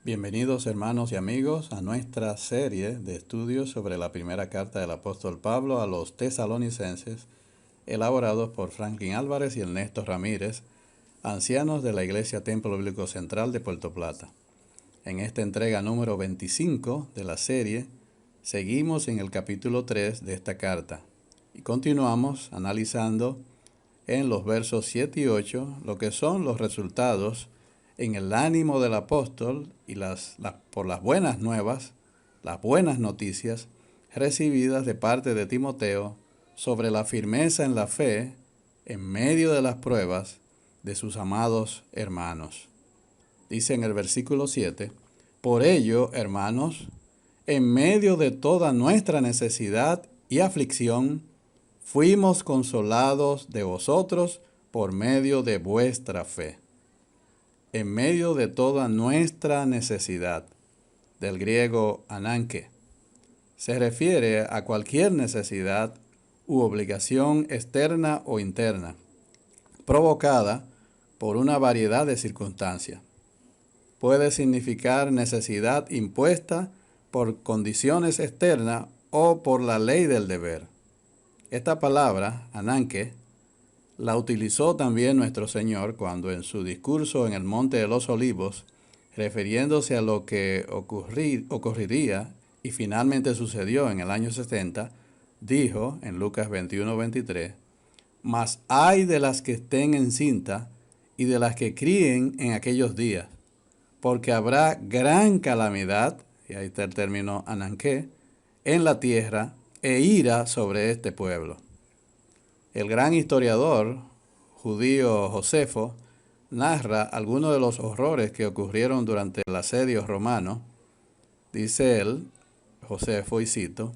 Bienvenidos hermanos y amigos a nuestra serie de estudios sobre la primera carta del apóstol Pablo a los tesalonicenses, elaborados por Franklin Álvarez y Ernesto Ramírez, ancianos de la Iglesia Templo Bíblico Central de Puerto Plata. En esta entrega número 25 de la serie, seguimos en el capítulo 3 de esta carta y continuamos analizando en los versos 7 y 8 lo que son los resultados en el ánimo del apóstol y por las buenas nuevas, las buenas noticias recibidas de parte de Timoteo sobre la firmeza en la fe en medio de las pruebas de sus amados hermanos. Dice en el versículo 7, por ello, hermanos, en medio de toda nuestra necesidad y aflicción, fuimos consolados de vosotros por medio de vuestra fe. En medio de toda nuestra necesidad, del griego ananke, se refiere a cualquier necesidad u obligación externa o interna, provocada por una variedad de circunstancias. Puede significar necesidad impuesta por condiciones externas o por la ley del deber. Esta palabra, ananke, la utilizó también nuestro Señor cuando en su discurso en el Monte de los Olivos, refiriéndose a lo que ocurriría y finalmente sucedió en el año 70, dijo en Lucas 21:23, mas ay de las que estén encinta y de las que críen en aquellos días, porque habrá gran calamidad, y ahí está el término ananké, en la tierra e ira sobre este pueblo. El gran historiador judío Josefo narra algunos de los horrores que ocurrieron durante el asedio romano. Dice él, Josefo, y cito,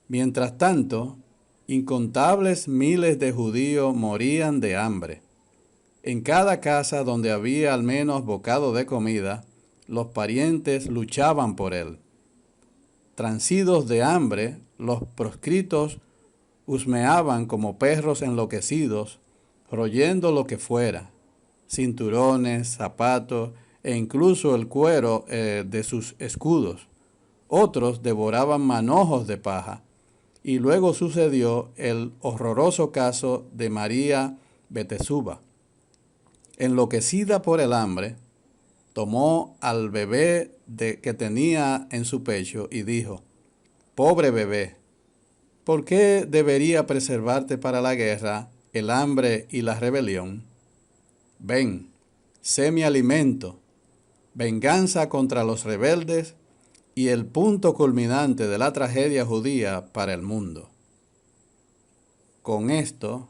mientras tanto, incontables miles de judíos morían de hambre. En cada casa donde había al menos bocado de comida, los parientes luchaban por él. Transidos de hambre, los proscritos husmeaban como perros enloquecidos, royendo lo que fuera, cinturones, zapatos e incluso el cuero de sus escudos. Otros devoraban manojos de paja. Y luego sucedió el horroroso caso de María Betesuba. Enloquecida por el hambre, tomó al bebé que tenía en su pecho y dijo, pobre bebé, ¿por qué debería preservarte para la guerra, el hambre y la rebelión? Ven, sé mi alimento, venganza contra los rebeldes y el punto culminante de la tragedia judía para el mundo. Con esto,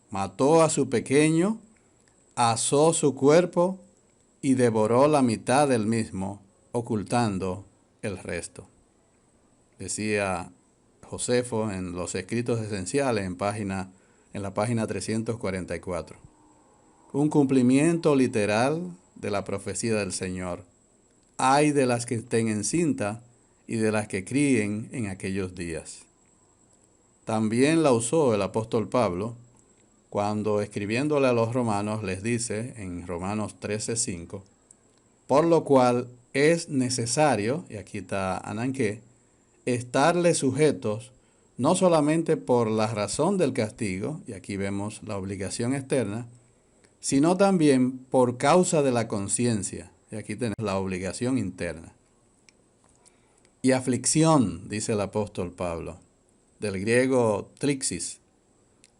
mató a su pequeño, asó su cuerpo y devoró la mitad del mismo, ocultando el resto. Decía Josefo en los escritos esenciales en la página 344. Un cumplimiento literal de la profecía del Señor. Ay de las que estén encinta y de las que críen en aquellos días. También la usó el apóstol Pablo cuando escribiéndole a los romanos les dice en Romanos 13:5, por lo cual es necesario, y aquí está ananké, estarle sujetos no solamente por la razón del castigo, y aquí vemos la obligación externa, sino también por causa de la conciencia, y aquí tenemos la obligación interna. Y aflicción, dice el apóstol Pablo, del griego trixis.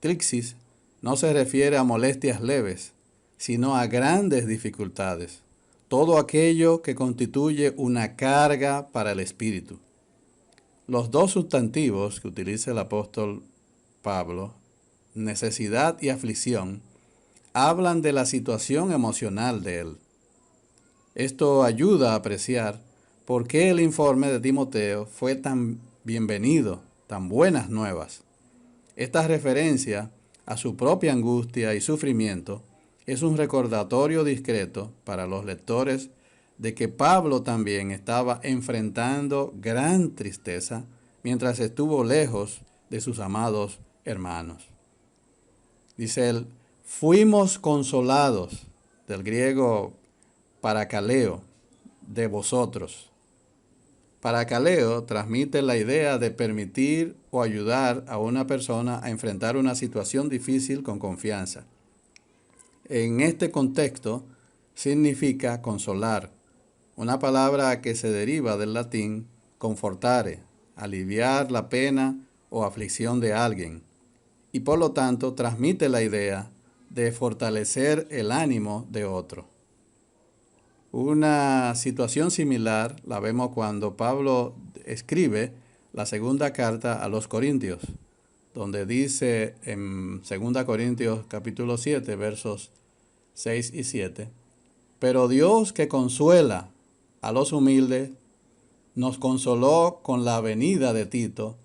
Trixis no se refiere a molestias leves, sino a grandes dificultades, todo aquello que constituye una carga para el espíritu. Los dos sustantivos que utiliza el apóstol Pablo, necesidad y aflicción, hablan de la situación emocional de él. Esto ayuda a apreciar por qué el informe de Timoteo fue tan bienvenido, tan buenas nuevas. Esta referencia a su propia angustia y sufrimiento es un recordatorio discreto para los lectores de que Pablo también estaba enfrentando gran tristeza mientras estuvo lejos de sus amados hermanos. Dice él, fuimos consolados, del griego parakaleo, de vosotros. Parakaleo transmite la idea de permitir o ayudar a una persona a enfrentar una situación difícil con confianza. En este contexto significa consolar, una palabra que se deriva del latín confortare, aliviar la pena o aflicción de alguien, y por lo tanto transmite la idea de fortalecer el ánimo de otro. Una situación similar la vemos cuando Pablo escribe la segunda carta a los Corintios, donde dice en 2 Corintios capítulo 7, versos 6 y 7, pero Dios que consuela a los humildes, nos consoló con la venida de Tito,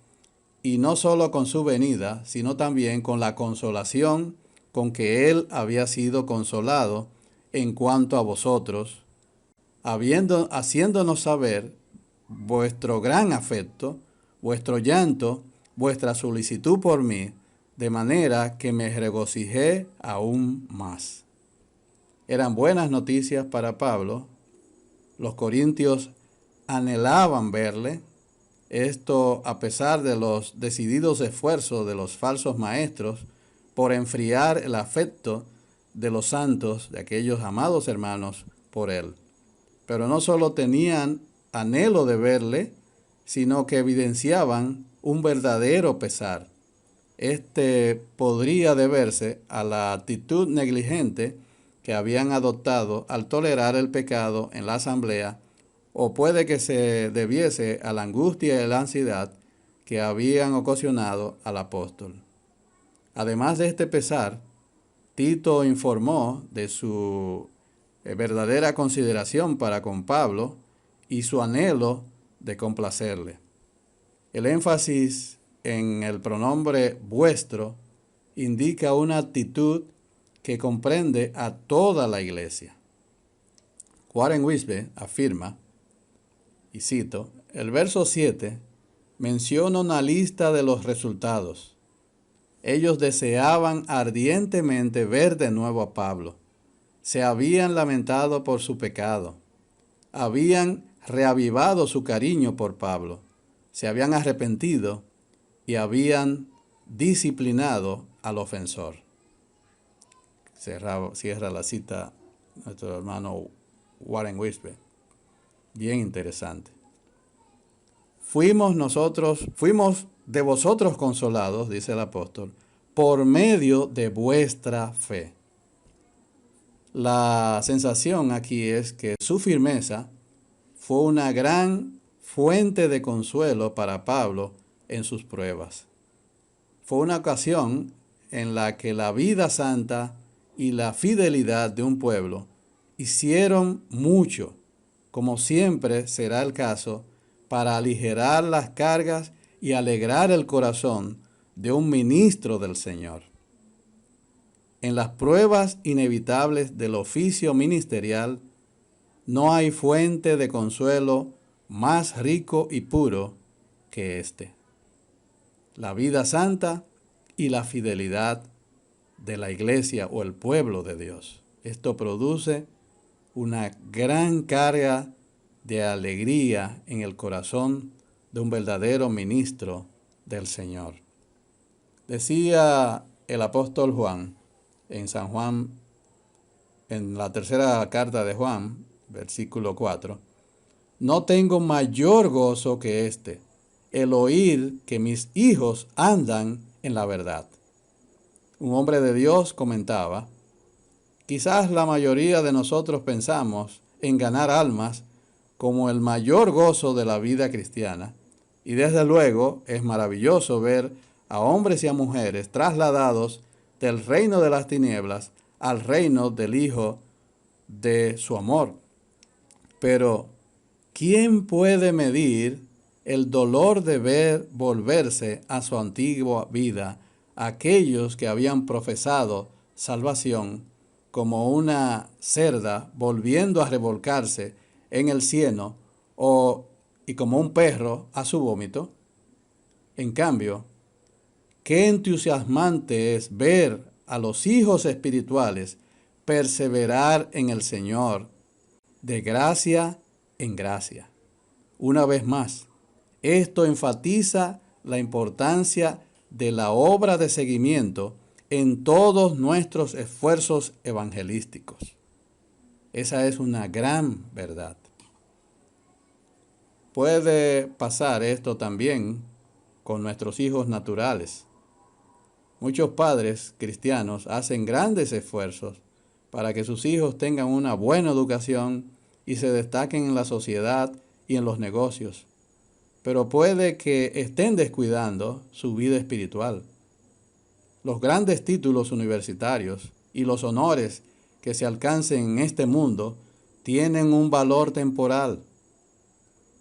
y no solo con su venida, sino también con la consolación con que él había sido consolado en cuanto a vosotros, haciéndonos saber vuestro gran afecto, vuestro llanto, vuestra solicitud por mí, de manera que me regocijé aún más. Eran buenas noticias para Pablo. Los corintios anhelaban verle, esto a pesar de los decididos esfuerzos de los falsos maestros por enfriar el afecto de los santos, de aquellos amados hermanos, por él. Pero no solo tenían anhelo de verle, sino que evidenciaban un verdadero pesar. Este podría deberse a la actitud negligente que habían adoptado al tolerar el pecado en la asamblea, o puede que se debiese a la angustia y la ansiedad que habían ocasionado al apóstol. Además de este pesar, Tito informó de su verdadera consideración para con Pablo y su anhelo de complacerle. El énfasis en el pronombre vuestro indica una actitud que comprende a toda la iglesia. Warren Wiersbe afirma, y cito, el verso 7 menciona una lista de los resultados. Ellos deseaban ardientemente ver de nuevo a Pablo. Se habían lamentado por su pecado. Habían reavivado su cariño por Pablo. Se habían arrepentido y habían disciplinado al ofensor. Cierra la cita nuestro hermano Warren Wiersbe. Bien interesante. Fuimos de vosotros consolados, dice el apóstol, por medio de vuestra fe. La sensación aquí es que su firmeza fue una gran fuente de consuelo para Pablo en sus pruebas. Fue una ocasión en la que la vida santa y la fidelidad de un pueblo hicieron mucho, como siempre será el caso, para aligerar las cargas y alegrar el corazón de un ministro del Señor. En las pruebas inevitables del oficio ministerial, no hay fuente de consuelo más rico y puro que este: la vida santa y la fidelidad de la iglesia o el pueblo de Dios. Esto produce una gran carga de alegría en el corazón de un verdadero ministro del Señor. Decía el apóstol Juan en San Juan, en la tercera carta de Juan, versículo 4, no tengo mayor gozo que este, el oír que mis hijos andan en la verdad. Un hombre de Dios comentaba, quizás la mayoría de nosotros pensamos en ganar almas como el mayor gozo de la vida cristiana, y desde luego es maravilloso ver a hombres y a mujeres trasladados del reino de las tinieblas al reino del Hijo de su amor. Pero, ¿quién puede medir el dolor de ver volverse a su antigua vida aquellos que habían profesado salvación como una cerda volviendo a revolcarse en el cieno y como un perro a su vómito? En cambio, qué entusiasmante es ver a los hijos espirituales perseverar en el Señor, de gracia en gracia. Una vez más, esto enfatiza la importancia de la obra de seguimiento en todos nuestros esfuerzos evangelísticos. Esa es una gran verdad. Puede pasar esto también con nuestros hijos naturales. Muchos padres cristianos hacen grandes esfuerzos para que sus hijos tengan una buena educación y se destaquen en la sociedad y en los negocios, pero puede que estén descuidando su vida espiritual. Los grandes títulos universitarios y los honores que se alcancen en este mundo tienen un valor temporal,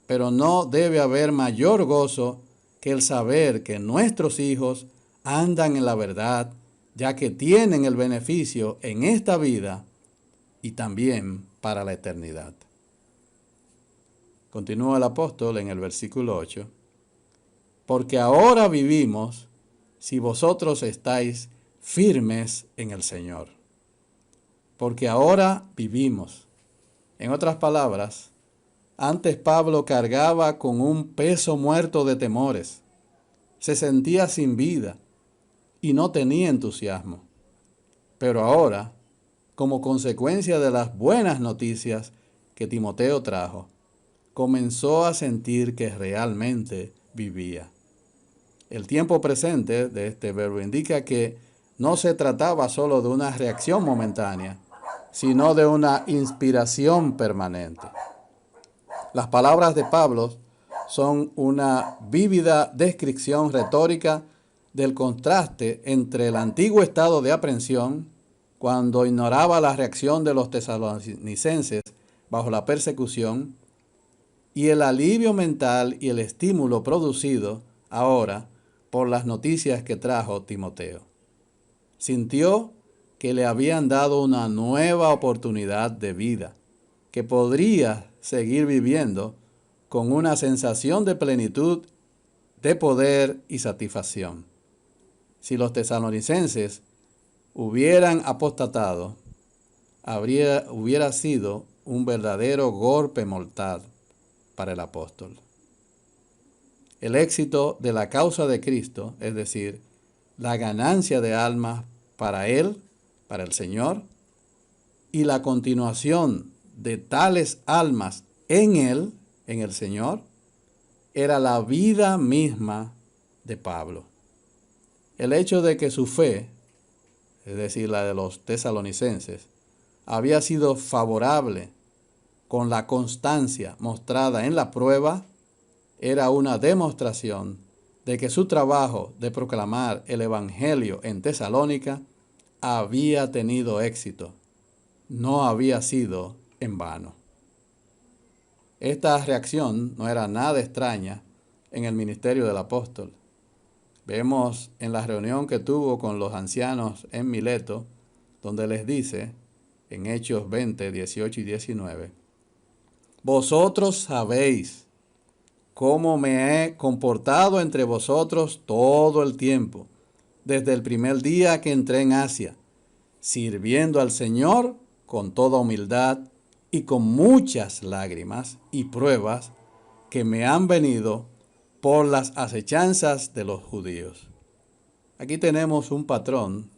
pero no debe haber mayor gozo que el saber que nuestros hijos andan en la verdad, ya que tienen el beneficio en esta vida y también para la eternidad. Continúa el apóstol en el versículo 8. Porque ahora vivimos si vosotros estáis firmes en el Señor. Porque ahora vivimos. En otras palabras, antes Pablo cargaba con un peso muerto de temores. Se sentía sin vida y no tenía entusiasmo. Pero ahora, como consecuencia de las buenas noticias que Timoteo trajo, comenzó a sentir que realmente vivía. El tiempo presente de este verbo indica que no se trataba solo de una reacción momentánea, sino de una inspiración permanente. Las palabras de Pablo son una vívida descripción retórica del contraste entre el antiguo estado de aprensión, cuando ignoraba la reacción de los tesalonicenses bajo la persecución, y el alivio mental y el estímulo producido ahora por las noticias que trajo Timoteo. Sintió que le habían dado una nueva oportunidad de vida, que podría seguir viviendo con una sensación de plenitud, de poder y satisfacción. Si los tesalonicenses hubieran apostatado, hubiera sido un verdadero golpe mortal para el apóstol. El éxito de la causa de Cristo, es decir, la ganancia de almas para Él, para el Señor, y la continuación de tales almas en Él, en el Señor, era la vida misma de Pablo. El hecho de que su fe, es decir, la de los tesalonicenses, había sido favorable con la constancia mostrada en la prueba, era una demostración de que su trabajo de proclamar el Evangelio en Tesalónica había tenido éxito, no había sido en vano. Esta reacción no era nada extraña en el ministerio del apóstol. Vemos en la reunión que tuvo con los ancianos en Mileto, donde les dice, en Hechos 20, 18 y 19, vosotros sabéis cómo me he comportado entre vosotros todo el tiempo, desde el primer día que entré en Asia, sirviendo al Señor con toda humildad y con muchas lágrimas y pruebas que me han venido por las acechanzas de los judíos. Aquí tenemos un patrón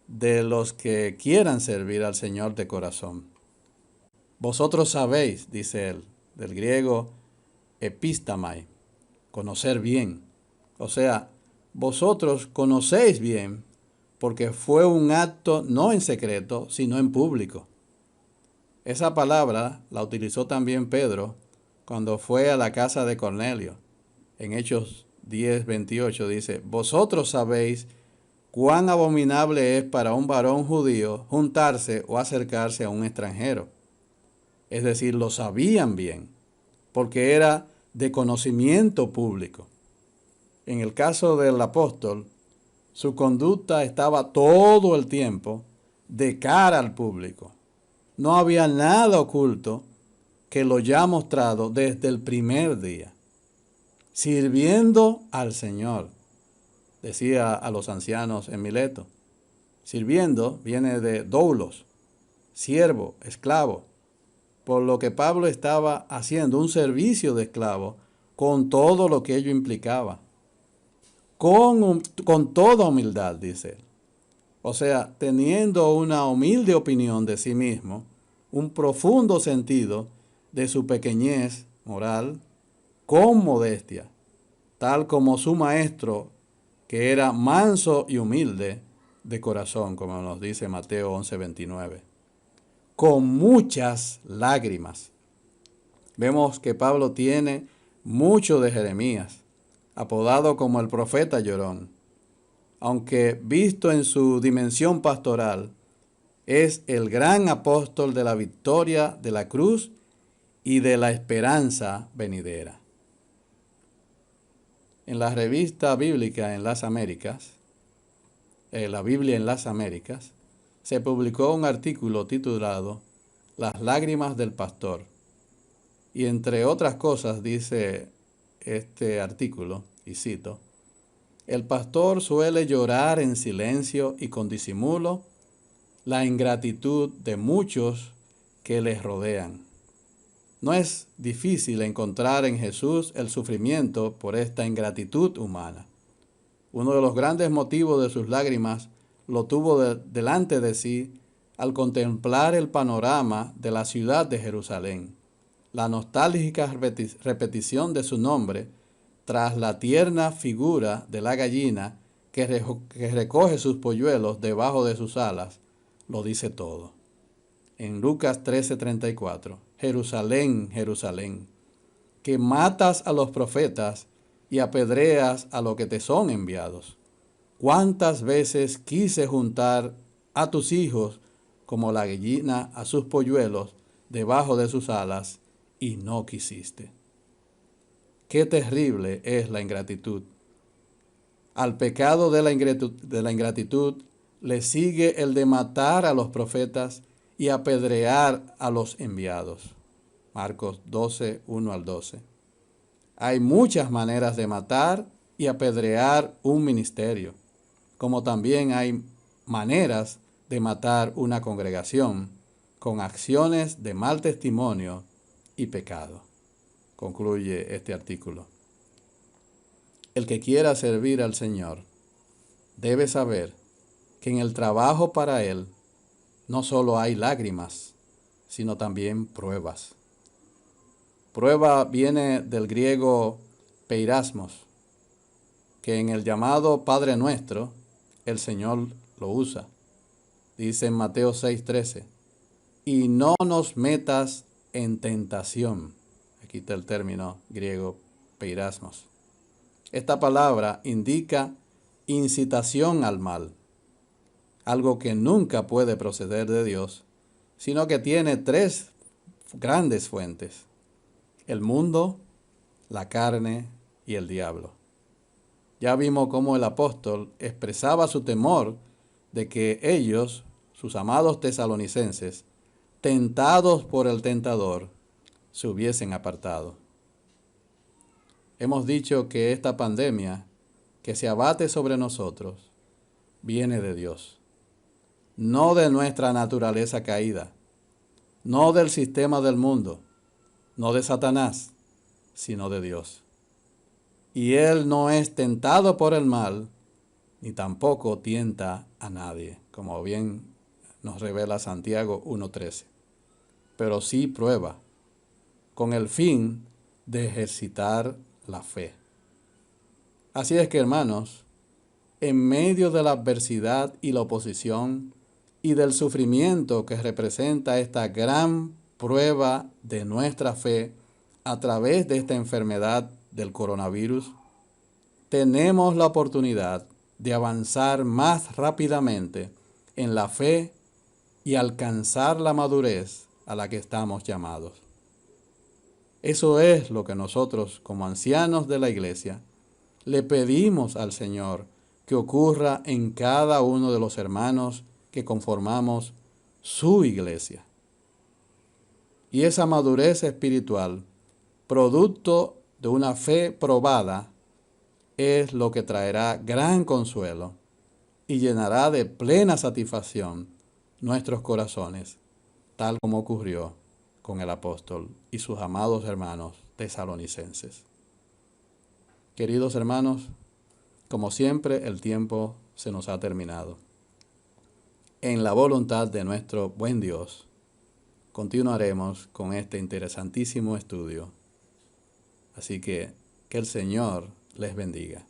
de los que quieran servir al Señor de corazón. Vosotros sabéis, dice él, del griego epistamai, conocer bien. O sea, vosotros conocéis bien porque fue un acto no en secreto, sino en público. Esa palabra la utilizó también Pedro cuando fue a la casa de Cornelio. En Hechos 10, 28 dice, vosotros sabéis cuán abominable es para un varón judío juntarse o acercarse a un extranjero. Es decir, lo sabían bien, porque era de conocimiento público. En el caso del apóstol, su conducta estaba todo el tiempo de cara al público. No había nada oculto que lo ya mostrado desde el primer día. Sirviendo al Señor, decía a los ancianos en Mileto. Sirviendo viene de doulos, siervo, esclavo. por lo que Pablo estaba haciendo un servicio de esclavo con todo lo que ello implicaba, con toda humildad, dice él. O sea, teniendo una humilde opinión de sí mismo, un profundo sentido de su pequeñez moral, con modestia, tal como su maestro, que era manso y humilde de corazón, como nos dice Mateo 11:29, con muchas lágrimas. Vemos que Pablo tiene mucho de Jeremías, apodado como el profeta llorón, aunque visto en su dimensión pastoral, es el gran apóstol de la victoria de la cruz y de la esperanza venidera. En la revista bíblica en las Américas, la Biblia en las Américas, se publicó un artículo titulado Las lágrimas del pastor. Y entre otras cosas dice este artículo, y cito, el pastor suele llorar en silencio y con disimulo la ingratitud de muchos que les rodean. No es difícil encontrar en Jesús el sufrimiento por esta ingratitud humana. Uno de los grandes motivos de sus lágrimas lo tuvo delante de sí al contemplar el panorama de la ciudad de Jerusalén, la nostálgica repetición de su nombre tras la tierna figura de la gallina que recoge sus polluelos debajo de sus alas, lo dice todo. En Lucas 13:34, Jerusalén, Jerusalén, que matas a los profetas y apedreas a los que te son enviados. ¿Cuántas veces quise juntar a tus hijos como la gallina a sus polluelos debajo de sus alas y no quisiste? Qué terrible es la ingratitud. Al pecado de la ingratitud le sigue el de matar a los profetas y apedrear a los enviados. Marcos 12, 1 al 12. Hay muchas maneras de matar y apedrear un ministerio, como también hay maneras de matar una congregación con acciones de mal testimonio y pecado. Concluye este artículo. El que quiera servir al Señor debe saber que en el trabajo para Él no solo hay lágrimas, sino también pruebas. Prueba viene del griego peirasmos, que en el llamado Padre Nuestro el Señor lo usa. Dice en Mateo 6:13, y no nos metas en tentación. Aquí está el término griego peirasmos. Esta palabra indica incitación al mal, algo que nunca puede proceder de Dios, sino que tiene tres grandes fuentes: el mundo, la carne y el diablo. Ya vimos cómo el apóstol expresaba su temor de que ellos, sus amados tesalonicenses, tentados por el tentador, se hubiesen apartado. Hemos dicho que esta pandemia que se abate sobre nosotros viene de Dios, no de nuestra naturaleza caída, no del sistema del mundo, no de Satanás, sino de Dios. Y Él no es tentado por el mal, ni tampoco tienta a nadie, como bien nos revela Santiago 1:13, pero sí prueba, con el fin de ejercitar la fe. Así es que, hermanos, en medio de la adversidad y la oposición y del sufrimiento que representa esta gran prueba de nuestra fe a través de esta enfermedad del coronavirus, tenemos la oportunidad de avanzar más rápidamente en la fe y alcanzar la madurez a la que estamos llamados. Eso es lo que nosotros, como ancianos de la iglesia, le pedimos al Señor que ocurra en cada uno de los hermanos que conformamos su iglesia. Y esa madurez espiritual, producto de una fe probada, es lo que traerá gran consuelo y llenará de plena satisfacción nuestros corazones, tal como ocurrió con el apóstol y sus amados hermanos tesalonicenses. Queridos hermanos, como siempre, el tiempo se nos ha terminado. En la voluntad de nuestro buen Dios, continuaremos con este interesantísimo estudio. Así que el Señor les bendiga.